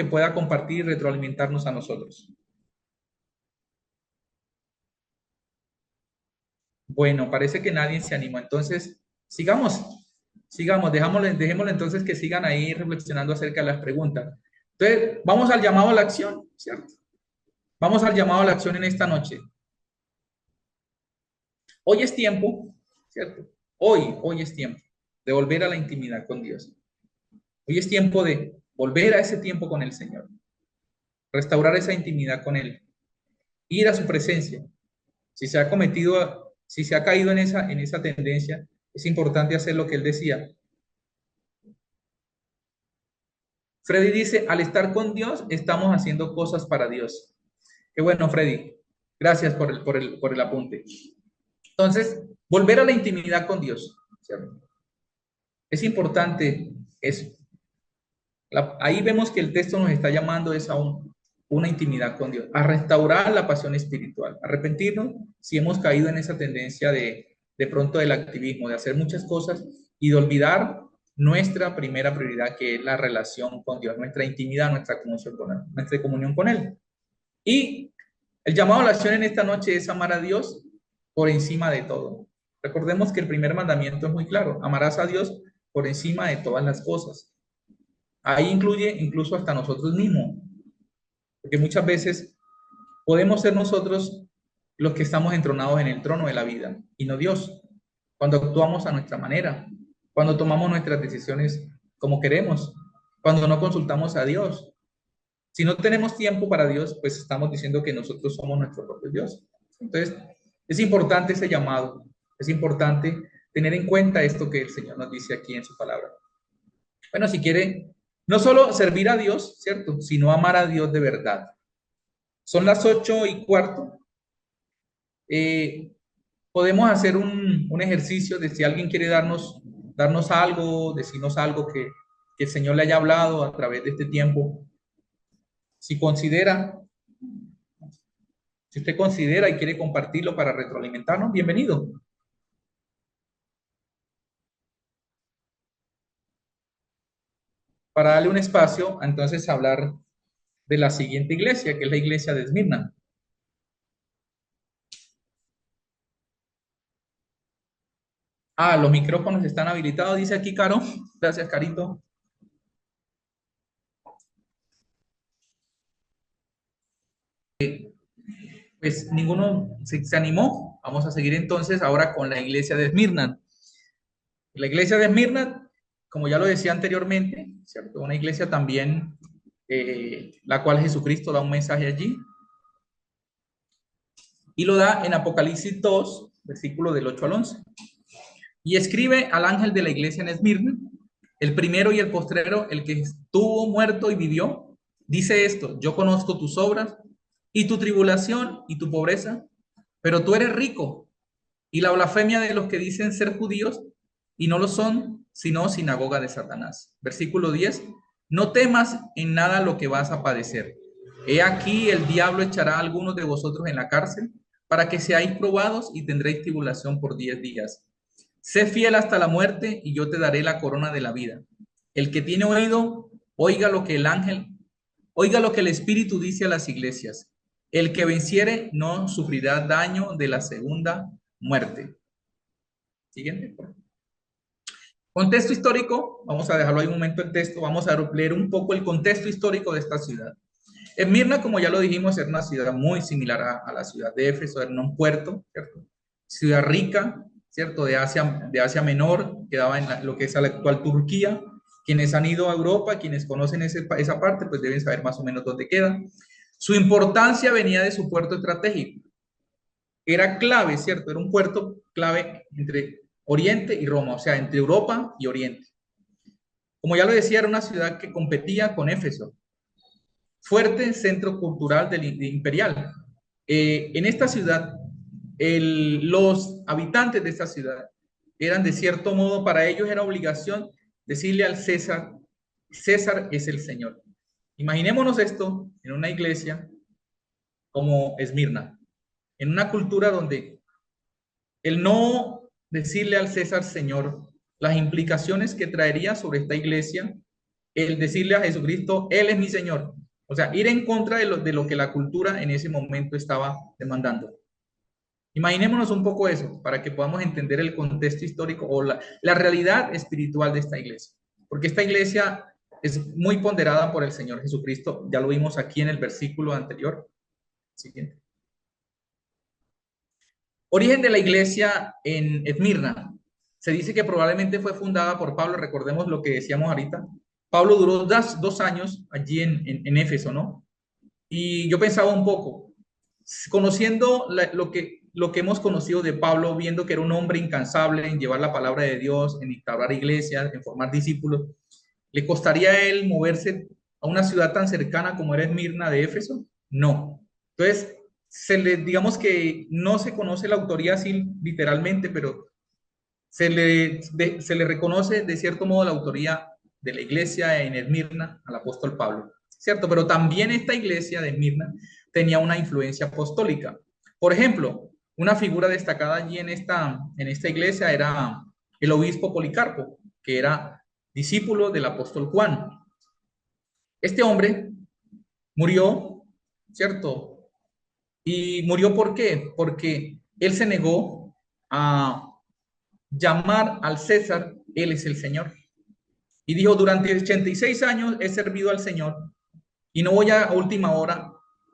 [SPEAKER 1] pueda compartir y retroalimentarnos a nosotros? Bueno, parece que nadie se animó. Entonces, sigamos, dejémosle entonces que sigan ahí reflexionando acerca de las preguntas. Entonces, vamos al llamado a la acción, ¿cierto? Vamos al llamado a la acción en esta noche. Hoy es tiempo, ¿cierto? Hoy es tiempo de volver a la intimidad con Dios. Hoy es tiempo de volver a ese tiempo con el Señor, restaurar esa intimidad con Él, ir a su presencia. Si se ha caído en esa tendencia, es importante hacer lo que Él decía. Freddy dice, al estar con Dios, estamos haciendo cosas para Dios. Qué bueno, Freddy. Gracias por el apunte. Entonces, volver a la intimidad con Dios, ¿cierto? Es importante eso. Ahí vemos que el texto nos está llamando es a una intimidad con Dios, a restaurar la pasión espiritual, a arrepentirnos si hemos caído en esa tendencia de pronto del activismo, de hacer muchas cosas y de olvidar nuestra primera prioridad, que es la relación con Dios, nuestra intimidad, nuestra comunión con Él. Y el llamado a la acción en esta noche es amar a Dios por encima de todo. Recordemos que el primer mandamiento es muy claro, amarás a Dios por encima de todas las cosas. Ahí incluye incluso hasta nosotros mismos, porque muchas veces podemos ser nosotros los que estamos entronados en el trono de la vida y no Dios. Cuando actuamos a nuestra manera, cuando tomamos nuestras decisiones como queremos, cuando no consultamos a Dios. Si no tenemos tiempo para Dios, pues estamos diciendo que nosotros somos nuestro propio Dios. Entonces, es importante ese llamado, es importante tener en cuenta esto que el Señor nos dice aquí en su palabra. Bueno, si quiere, no solo servir a Dios, ¿cierto? Sino amar a Dios de verdad. Son las 8:15. Podemos hacer un ejercicio de si alguien quiere darnos algo, decirnos algo que el Señor le haya hablado a través de este tiempo. Si considera, si usted considera y quiere compartirlo para retroalimentarnos, bienvenido. Para darle un espacio, entonces, hablar de la siguiente iglesia, que es la iglesia de Esmirna. Ah, los micrófonos están habilitados, dice aquí Caro. Gracias, Carito. Pues ninguno se animó. Vamos a seguir entonces ahora con la iglesia de Esmirna. La iglesia de Esmirna, como ya lo decía anteriormente, ¿cierto? Una iglesia también, la cual Jesucristo da un mensaje allí. Y lo da en Apocalipsis 2, versículo del 8 al 11. Y escribe al ángel de la iglesia en Esmirna, el primero y el postrero, el que estuvo muerto y vivió, dice esto: yo conozco tus obras y tu tribulación y tu pobreza, pero tú eres rico, y la blasfemia de los que dicen ser judíos y no lo son, sino sinagoga de Satanás. Versículo 10: no temas en nada lo que vas a padecer. He aquí el diablo echará a algunos de vosotros en la cárcel para que seáis probados y tendréis tribulación por 10 días. Sé fiel hasta la muerte y yo te daré la corona de la vida. El que tiene oído, oiga lo que el ángel, oiga lo que el Espíritu dice a las iglesias. El que venciere no sufrirá daño de la segunda muerte. Siguiente. Contexto histórico, vamos a dejarlo ahí un momento el texto, vamos a leer un poco el contexto histórico de esta ciudad. Esmirna, como ya lo dijimos, era una ciudad muy similar a la ciudad de Éfeso, era un puerto, ¿cierto? Ciudad rica, ¿cierto? De Asia Menor, quedaba en lo que es la actual Turquía. Quienes han ido a Europa, quienes conocen esa parte, pues deben saber más o menos dónde queda. Su importancia venía de su puerto estratégico. Era clave, ¿cierto? Era un puerto clave entre Oriente y Roma, o sea, entre Europa y Oriente. Como ya lo decía, era una ciudad que competía con Éfeso, fuerte centro cultural de imperial. En esta ciudad, los habitantes de esta ciudad eran de cierto modo, para ellos era obligación decirle al César: César es el Señor. Imaginémonos esto en una iglesia como Esmirna, en una cultura donde el no decirle al César Señor, las implicaciones que traería sobre esta iglesia, el decirle a Jesucristo, Él es mi Señor. O sea, ir en contra de lo que la cultura en ese momento estaba demandando. Imaginémonos un poco eso, para que podamos entender el contexto histórico o la realidad espiritual de esta iglesia. Porque esta iglesia es muy ponderada por el Señor Jesucristo. Ya lo vimos aquí en el versículo anterior. Siguiente. Origen de la iglesia en Esmirna. Se dice que probablemente fue fundada por Pablo. Recordemos lo que decíamos ahorita. Pablo duró 2 años allí en Éfeso, ¿no? Y yo pensaba un poco, conociendo lo que hemos conocido de Pablo, viendo que era un hombre incansable en llevar la palabra de Dios, en instaurar iglesias, en formar discípulos, ¿le costaría a él moverse a una ciudad tan cercana como era Esmirna de Éfeso? No. Entonces, digamos que no se conoce la autoría así literalmente, pero se le reconoce de cierto modo la autoría de la iglesia en Esmirna al apóstol Pablo, ¿cierto? Pero también esta iglesia de Esmirna tenía una influencia apostólica. Por ejemplo, una figura destacada allí en esta iglesia era el obispo Policarpo, que era discípulo del apóstol Juan. Este hombre murió, ¿cierto? ¿Y murió por qué? Porque él se negó a llamar al César, él es el Señor. Y dijo: durante 86 años he servido al Señor y no voy a última hora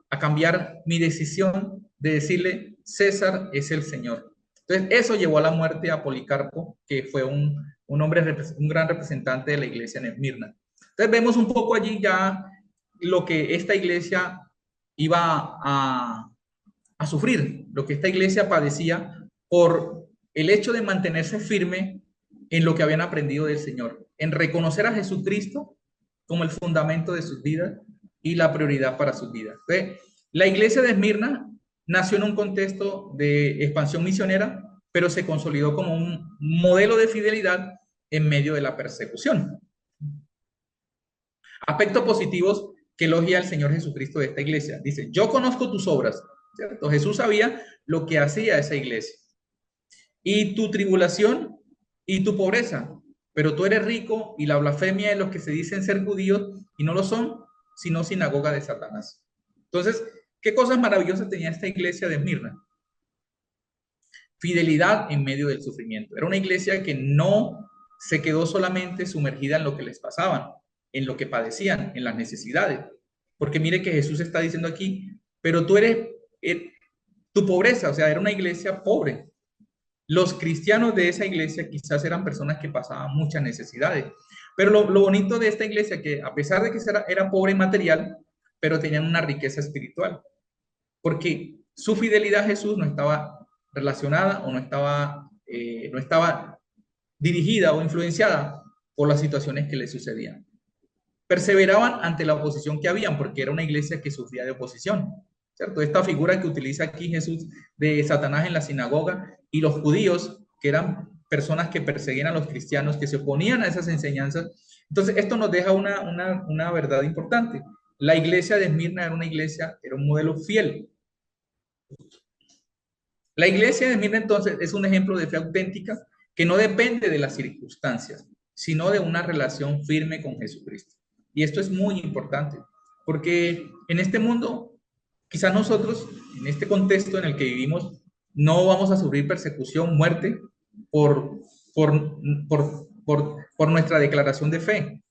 [SPEAKER 1] a cambiar mi decisión de decirle: César es el Señor. Entonces eso llevó a la muerte a Policarpo, que fue un hombre, un gran representante de la iglesia en Esmirna. Entonces vemos un poco allí ya lo que esta iglesia iba a sufrir, lo que esta iglesia padecía por el hecho de mantenerse firme en lo que habían aprendido del Señor, en reconocer a Jesucristo como el fundamento de sus vidas y la prioridad para sus vidas. Entonces, la iglesia de Esmirna nació en un contexto de expansión misionera, pero se consolidó como un modelo de fidelidad en medio de la persecución. Aspectos positivos que elogia el Señor Jesucristo de esta iglesia. Dice: yo conozco tus obras, ¿cierto? Jesús sabía lo que hacía esa iglesia. Y tu tribulación y tu pobreza, pero tú eres rico, y la blasfemia de los que se dicen ser judíos y no lo son, sino sinagoga de Satanás. Entonces, ¿qué cosas maravillosas tenía esta iglesia de Esmirna? Fidelidad en medio del sufrimiento. Era una iglesia que no se quedó solamente sumergida en lo que les pasaba, en lo que padecían, en las necesidades. Porque mire que Jesús está diciendo aquí: pero tú eres, tu pobreza, o sea, era una iglesia pobre. Los cristianos de esa iglesia quizás eran personas que pasaban muchas necesidades. Pero lo bonito de esta iglesia, que a pesar de que era pobre en material, pero tenían una riqueza espiritual. Porque su fidelidad a Jesús no estaba relacionada o no estaba dirigida o influenciada por las situaciones que le sucedían. Perseveraban ante la oposición que habían, porque era una iglesia que sufría de oposición, ¿cierto? Esta figura que utiliza aquí Jesús de Satanás en la sinagoga y los judíos, que eran personas que perseguían a los cristianos, que se oponían a esas enseñanzas. Entonces, esto nos deja una verdad importante. La iglesia de Esmirna era una iglesia, era un modelo fiel. La iglesia de Esmirna entonces es un ejemplo de fe auténtica que no depende de las circunstancias, sino de una relación firme con Jesucristo. Y esto es muy importante, porque en este mundo, quizás nosotros, en este contexto en el que vivimos, no vamos a sufrir persecución, muerte por, por, por nuestra declaración de fe,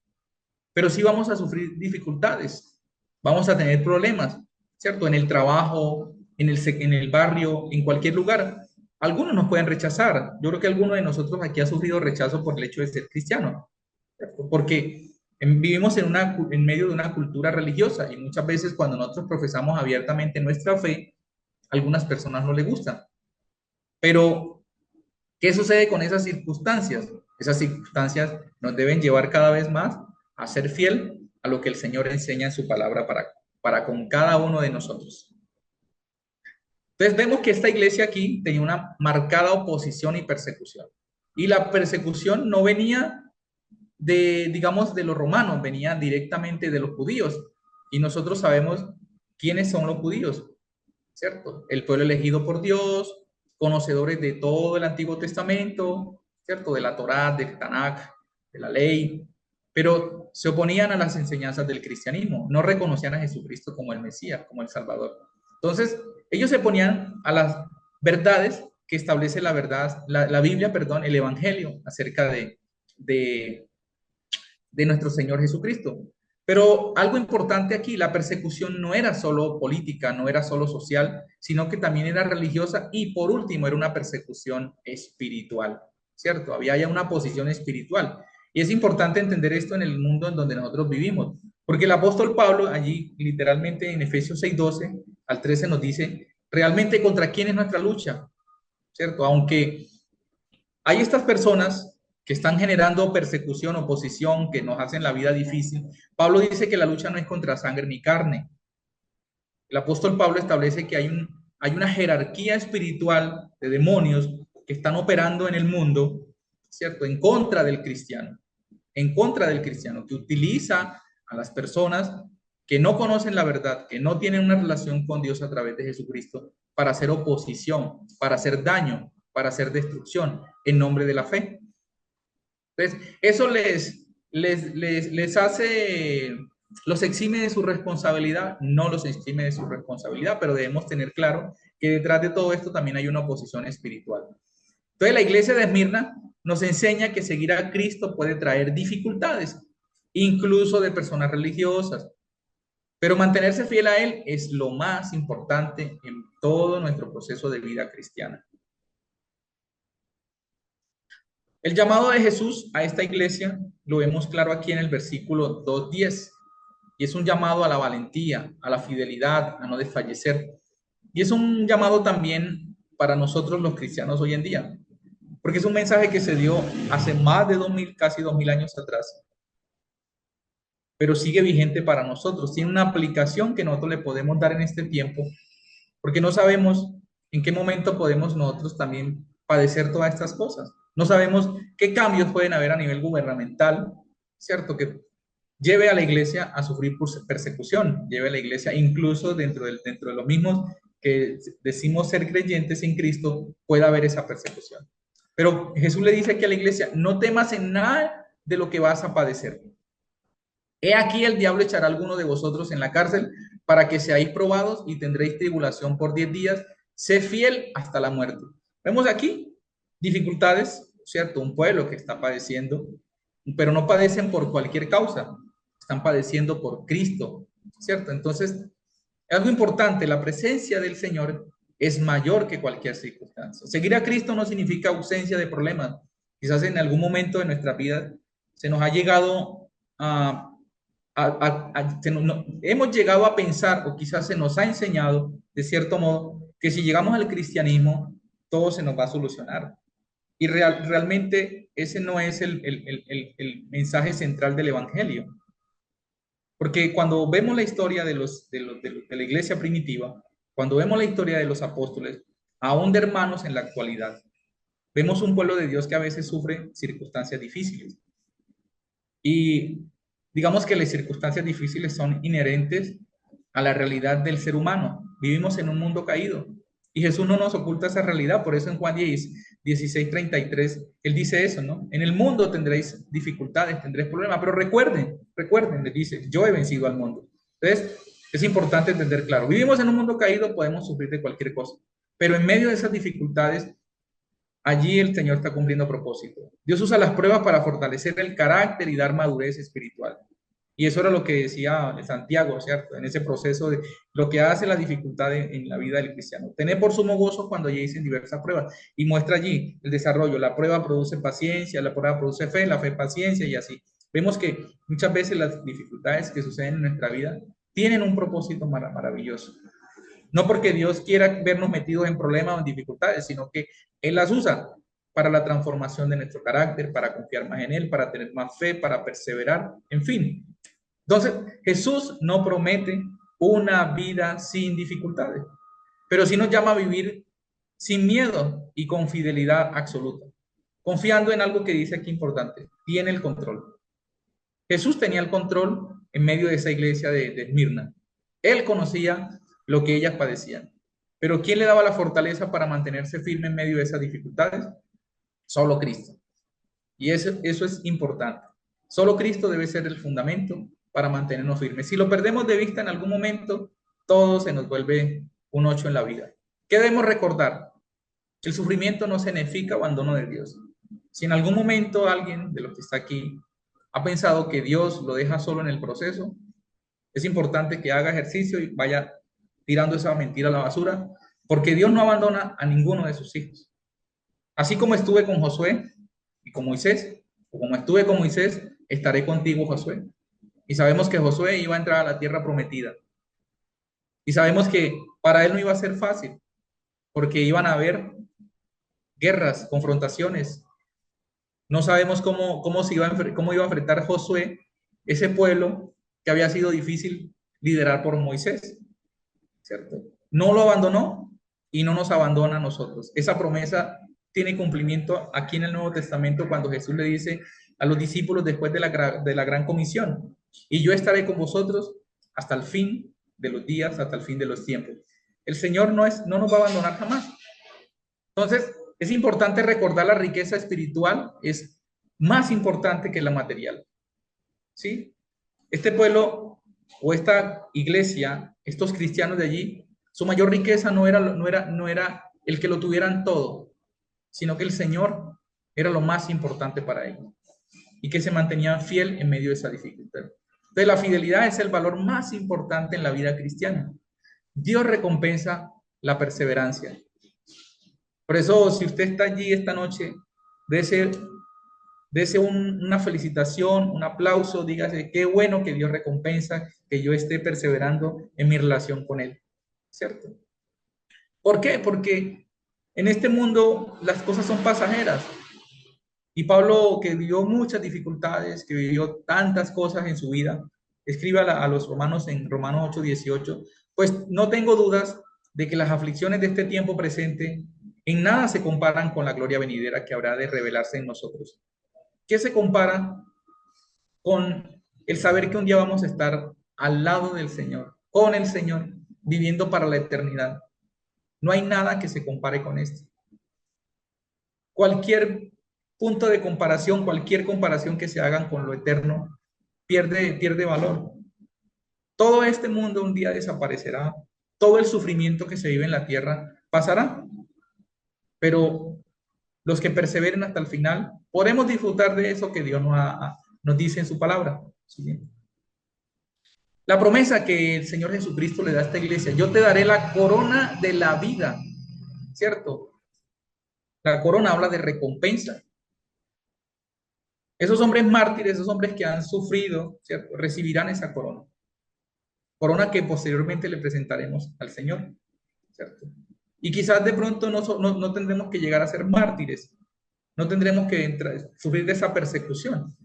[SPEAKER 1] pero sí vamos a sufrir dificultades, vamos a tener problemas, ¿cierto? En el trabajo, en el barrio, en cualquier lugar. Algunos nos pueden rechazar. Yo creo que alguno de nosotros aquí ha sufrido rechazo por el hecho de ser cristiano, ¿cierto? Porque vivimos en medio de una cultura religiosa y muchas veces cuando nosotros profesamos abiertamente nuestra fe, algunas personas no les gustan. Pero, ¿qué sucede con esas circunstancias? Esas circunstancias nos deben llevar cada vez más a ser fiel a lo que el Señor enseña en su palabra para con cada uno de nosotros. Entonces vemos que esta iglesia aquí tenía una marcada oposición y persecución. Y la persecución no venía de, digamos, de los romanos, venía directamente de los judíos. Y nosotros sabemos quiénes son los judíos, ¿cierto? El pueblo elegido por Dios, conocedores de todo el Antiguo Testamento, ¿cierto? De la Torá, del Tanakh, de la ley, pero se oponían a las enseñanzas del cristianismo, no reconocían a Jesucristo como el Mesías, como el Salvador. Entonces, ellos se oponían a las verdades que establece la verdad, la Biblia, perdón, el Evangelio acerca de, de nuestro Señor Jesucristo. Pero algo importante aquí, la persecución no era solo política, no era solo social, sino que también era religiosa y por último era una persecución espiritual, ¿cierto? Había ya una posición espiritual. Y es importante entender esto en el mundo en donde nosotros vivimos, porque el apóstol Pablo allí literalmente en Efesios 6:12 al 13 nos dice, realmente contra quién es nuestra lucha, ¿cierto? Aunque hay estas personas que están generando persecución, oposición, que nos hacen la vida difícil. Pablo dice que la lucha no es contra sangre ni carne. El apóstol Pablo establece que hay una jerarquía espiritual de demonios que están operando en el mundo, ¿cierto? En contra del cristiano, que utiliza a las personas que no conocen la verdad, que no tienen una relación con Dios a través de Jesucristo, para hacer oposición, para hacer daño, para hacer destrucción en nombre de la fe. Entonces, eso les hace, los exime de su responsabilidad, no los exime de su responsabilidad, pero debemos tener claro que detrás de todo esto también hay una oposición espiritual. Entonces, la iglesia de Esmirna nos enseña que seguir a Cristo puede traer dificultades, incluso de personas religiosas, pero mantenerse fiel a Él es lo más importante en todo nuestro proceso de vida cristiana. El llamado de Jesús a esta iglesia lo vemos claro aquí en el versículo 2:10, y es un llamado a la valentía, a la fidelidad, a no desfallecer. Y es un llamado también para nosotros los cristianos hoy en día, porque es un mensaje que se dio hace más de 2000, casi 2000 años atrás, pero sigue vigente para nosotros. Tiene una aplicación que nosotros le podemos dar en este tiempo, porque no sabemos en qué momento podemos nosotros también padecer todas estas cosas. No sabemos qué cambios pueden haber a nivel gubernamental, ¿cierto? Que lleve a la iglesia a sufrir persecución, lleve a la iglesia incluso dentro de los mismos que decimos ser creyentes en Cristo, pueda haber esa persecución. Pero Jesús le dice aquí a la iglesia, no temas en nada de lo que vas a padecer. He aquí el diablo echará a alguno de vosotros en la cárcel para que seáis probados y tendréis tribulación por 10 días. Sé fiel hasta la muerte. Vemos aquí dificultades, ¿cierto? Un pueblo que está padeciendo, pero no padecen por cualquier causa, están padeciendo por Cristo, ¿cierto? Entonces, algo importante, la presencia del Señor es mayor que cualquier circunstancia. Seguir a Cristo no significa ausencia de problemas. Quizás en algún momento de nuestra vida se nos ha llegado hemos llegado a pensar, o quizás se nos ha enseñado, de cierto modo, que si llegamos al cristianismo, todo se nos va a solucionar. Y realmente ese no es el mensaje central del Evangelio. Porque cuando vemos la historia de la iglesia primitiva, cuando vemos la historia de los apóstoles, aún de hermanos en la actualidad, vemos un pueblo de Dios que a veces sufre circunstancias difíciles. Y digamos que las circunstancias difíciles son inherentes a la realidad del ser humano. Vivimos en un mundo caído y Jesús no nos oculta esa realidad. Por eso en Juan 16:33, Él dice eso, ¿no? En el mundo tendréis dificultades, tendréis problemas, pero recuerden, les dice, yo he vencido al mundo. Entonces, es importante entender claro, vivimos en un mundo caído, podemos sufrir de cualquier cosa, pero en medio de esas dificultades, allí el Señor está cumpliendo propósito. Dios usa las pruebas para fortalecer el carácter y dar madurez espiritual. Y eso era lo que decía Santiago, ¿cierto? En ese proceso de lo que hace la dificultad en la vida del cristiano. Tener por sumo gozo cuando ya dicen diversas pruebas. Y muestra allí el desarrollo. La prueba produce paciencia, la prueba produce fe, la fe paciencia y así. Vemos que muchas veces las dificultades que suceden en nuestra vida tienen un propósito maravilloso. No porque Dios quiera vernos metidos en problemas o en dificultades, sino que Él las usa para la transformación de nuestro carácter, para confiar más en Él, para tener más fe, para perseverar, en fin. Entonces, Jesús no promete una vida sin dificultades, pero sí nos llama a vivir sin miedo y con fidelidad absoluta, confiando en algo que dice aquí importante, tiene el control. Jesús tenía el control en medio de esa iglesia de Esmirna. Él conocía lo que ellas padecían. Pero ¿quién le daba la fortaleza para mantenerse firme en medio de esas dificultades? Solo Cristo. Y eso es importante. Solo Cristo debe ser el fundamento para mantenernos firmes. Si lo perdemos de vista en algún momento, todo se nos vuelve un 8 en la vida. ¿Qué debemos recordar? El sufrimiento no significa abandono de Dios. Si en algún momento alguien de los que está aquí ha pensado que Dios lo deja solo en el proceso, es importante que haga ejercicio y vaya tirando esa mentira a la basura, porque Dios no abandona a ninguno de sus hijos. Así como estuve con Josué y con Moisés, o como estuve con Moisés, estaré contigo, Josué. Y sabemos que Josué iba a entrar a la tierra prometida. Y sabemos que para él no iba a ser fácil, porque iban a haber guerras, confrontaciones. No sabemos cómo iba a enfrentar Josué ese pueblo que había sido difícil liderar por Moisés, ¿cierto? No lo abandonó y no nos abandona a nosotros. Esa promesa tiene cumplimiento aquí en el Nuevo Testamento cuando Jesús le dice a los discípulos después de la gran comisión, y yo estaré con vosotros hasta el fin de los días, hasta el fin de los tiempos. El Señor no nos va a abandonar jamás. Entonces, es importante recordar la riqueza espiritual es más importante que la material. ¿Sí? Este pueblo o esta iglesia, estos cristianos de allí, su mayor riqueza no era el que lo tuvieran todo, sino que el Señor era lo más importante para ellos y que se mantenían fiel en medio de esa dificultad. Entonces, la fidelidad es el valor más importante en la vida cristiana. Dios recompensa la perseverancia. Por eso, si usted está allí esta noche, dese una felicitación, un aplauso, dígase, qué bueno que Dios recompensa que yo esté perseverando en mi relación con Él, ¿cierto? ¿Por qué? Porque en este mundo las cosas son pasajeras. Y Pablo, que vivió muchas dificultades, que vivió tantas cosas en su vida, escribe a los romanos en Romanos 8:18, pues no tengo dudas de que las aflicciones de este tiempo presente en nada se comparan con la gloria venidera que habrá de revelarse en nosotros. ¿Qué se compara con el saber que un día vamos a estar al lado del Señor, con el Señor, viviendo para la eternidad? No hay nada que se compare con esto. Cualquier punto de comparación, cualquier comparación que se hagan con lo eterno, pierde valor. Todo este mundo un día desaparecerá, todo el sufrimiento que se vive en la tierra pasará, pero los que perseveren hasta el final, podemos disfrutar de eso que Dios nos dice en su palabra. ¿Sí? La promesa que el Señor Jesucristo le da a esta iglesia, yo te daré la corona de la vida, ¿cierto? La corona habla de recompensa. Esos hombres mártires, esos hombres que han sufrido, ¿cierto? Recibirán esa corona. Corona que posteriormente le presentaremos al Señor, ¿cierto? Y quizás de pronto no tendremos que llegar a ser mártires. no tendremos que sufrir de esa persecución.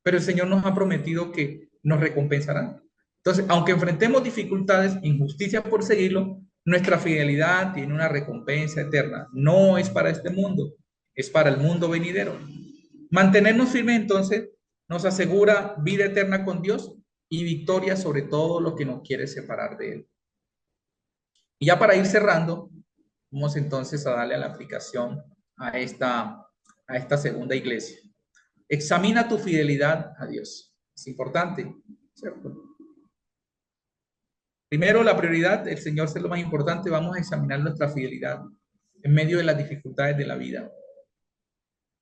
[SPEAKER 1] Pero el Señor nos ha prometido que nos recompensará. Entonces, aunque enfrentemos dificultades, injusticias por seguirlo, nuestra fidelidad tiene una recompensa eterna. No es para este mundo, es para el mundo venidero. Mantenernos firmes entonces nos asegura vida eterna con Dios y victoria sobre todo lo que nos quiere separar de Él. Y ya para ir cerrando, vamos entonces a darle a la aplicación a esta segunda iglesia. Examina tu fidelidad a Dios. Es importante, ¿cierto? Primero, la prioridad, el Señor es lo más importante. Vamos a examinar nuestra fidelidad en medio de las dificultades de la vida.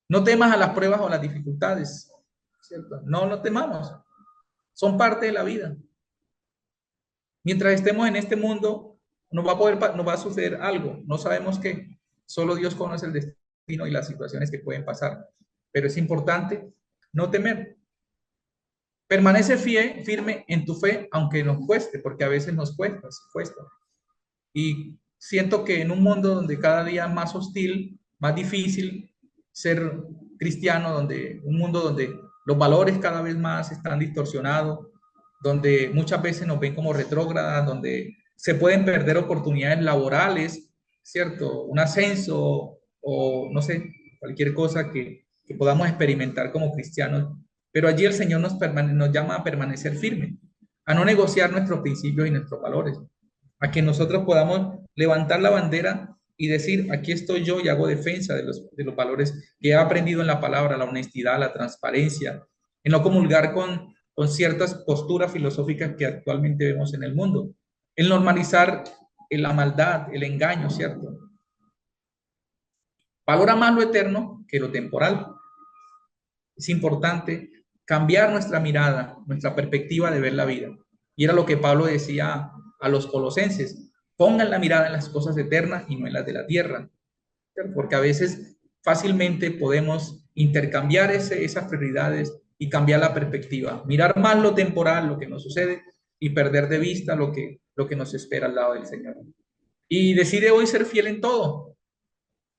[SPEAKER 1] No temas a las pruebas o a las dificultades, ¿cierto? No, no temamos. Son parte de la vida. Mientras estemos en este mundo, nos va a suceder algo. No sabemos qué. Solo Dios conoce el destino y las situaciones que pueden pasar. Pero es importante no temer. Permanece firme en tu fe, aunque nos cueste, porque a veces nos cuesta. Y siento que en un mundo donde cada día es más hostil, más difícil ser cristiano, un mundo donde los valores cada vez más están distorsionados, donde muchas veces nos ven como retrógradas, donde se pueden perder oportunidades laborales, ¿cierto? Un ascenso o no sé, cualquier cosa que podamos experimentar como cristianos. Pero allí el Señor nos llama a permanecer firmes, a no negociar nuestros principios y nuestros valores, a que nosotros podamos levantar la bandera y decir, aquí estoy yo y hago defensa de los valores que he aprendido en la palabra, la honestidad, la transparencia, en no comulgar con ciertas posturas filosóficas que actualmente vemos en el mundo, el normalizar la maldad, el engaño, ¿cierto? Valora más lo eterno que lo temporal. Es importante cambiar nuestra mirada, nuestra perspectiva de ver la vida. Y era lo que Pablo decía a los colosenses: pongan la mirada en las cosas eternas y no en las de la tierra, porque a veces fácilmente podemos intercambiar esas prioridades y cambiar la perspectiva, mirar más lo temporal, lo que nos sucede, y perder de vista lo que nos espera al lado del Señor. Y decide hoy ser fiel en todo.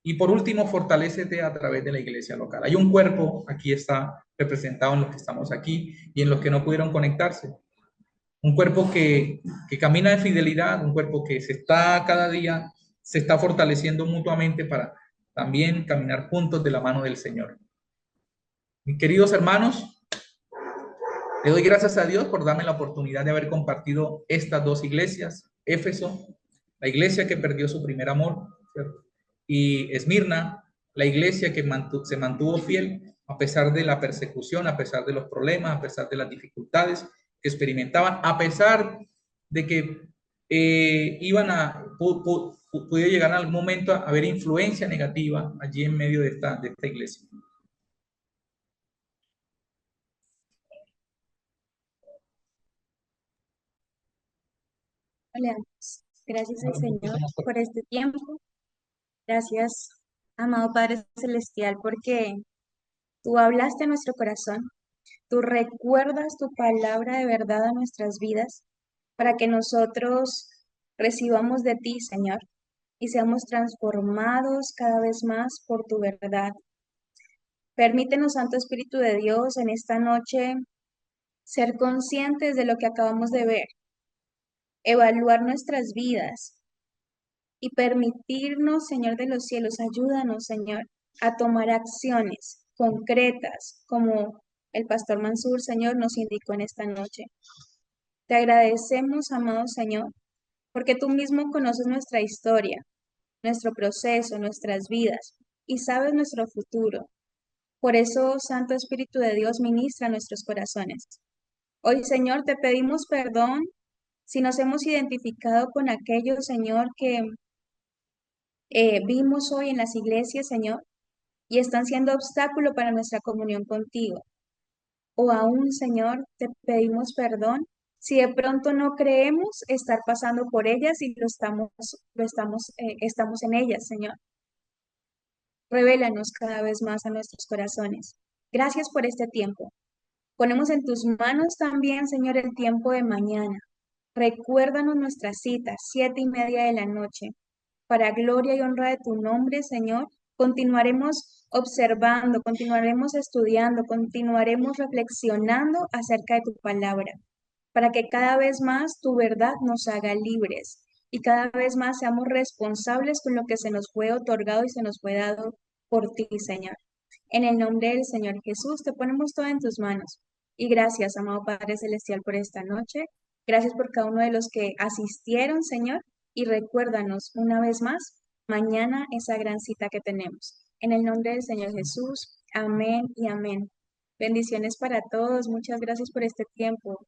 [SPEAKER 1] Y por último, fortalécete a través de la iglesia local. Hay un cuerpo, aquí está representado en los que estamos aquí y en los que no pudieron conectarse. Un cuerpo que camina en fidelidad, un cuerpo que cada día se está fortaleciendo mutuamente para también caminar juntos de la mano del Señor. Mis queridos hermanos, le doy gracias a Dios por darme la oportunidad de haber compartido estas dos iglesias: Éfeso, la iglesia que perdió su primer amor, ¿cierto? Y Esmirna, la iglesia que se mantuvo fiel a pesar de la persecución, a pesar de los problemas, a pesar de las dificultades que experimentaban, a pesar de que pudo llegar al momento a haber influencia negativa allí en medio de esta iglesia.
[SPEAKER 2] Hola, gracias al Señor por este tiempo. Gracias, amado Padre Celestial, porque tú hablaste a nuestro corazón. Tú recuerdas tu palabra de verdad a nuestras vidas para que nosotros recibamos de ti, Señor, y seamos transformados cada vez más por tu verdad. Permítenos, Santo Espíritu de Dios, en esta noche ser conscientes de lo que acabamos de ver, evaluar nuestras vidas y permitirnos, Señor de los cielos, ayúdanos, Señor, a tomar acciones concretas, como el pastor Mansur, Señor, nos indicó en esta noche. Te agradecemos, amado Señor, porque tú mismo conoces nuestra historia, nuestro proceso, nuestras vidas, y sabes nuestro futuro. Por eso, Santo Espíritu de Dios, ministra nuestros corazones. Hoy, Señor, te pedimos perdón si nos hemos identificado con aquello, Señor, que vimos hoy en las iglesias, Señor, y están siendo obstáculo para nuestra comunión contigo. O aún, Señor, te pedimos perdón si de pronto no creemos estar pasando por ellas y estamos en ellas, Señor. Revélanos cada vez más a nuestros corazones. Gracias por este tiempo. Ponemos en tus manos también, Señor, el tiempo de mañana. Recuérdanos nuestra cita, 7:30 de la noche, para gloria y honra de tu nombre, Señor, Continuaremos observando, continuaremos estudiando, continuaremos reflexionando acerca de tu palabra, para que cada vez más tu verdad nos haga libres y cada vez más seamos responsables con lo que se nos fue otorgado y se nos fue dado por ti, Señor. En el nombre del Señor Jesús, te ponemos todo en tus manos. Y gracias, amado Padre Celestial, por esta noche. Gracias por cada uno de los que asistieron, Señor. Y recuérdanos una vez más, mañana esa gran cita que tenemos. En el nombre del Señor Jesús. Amén y amén. Bendiciones para todos. Muchas gracias por este tiempo.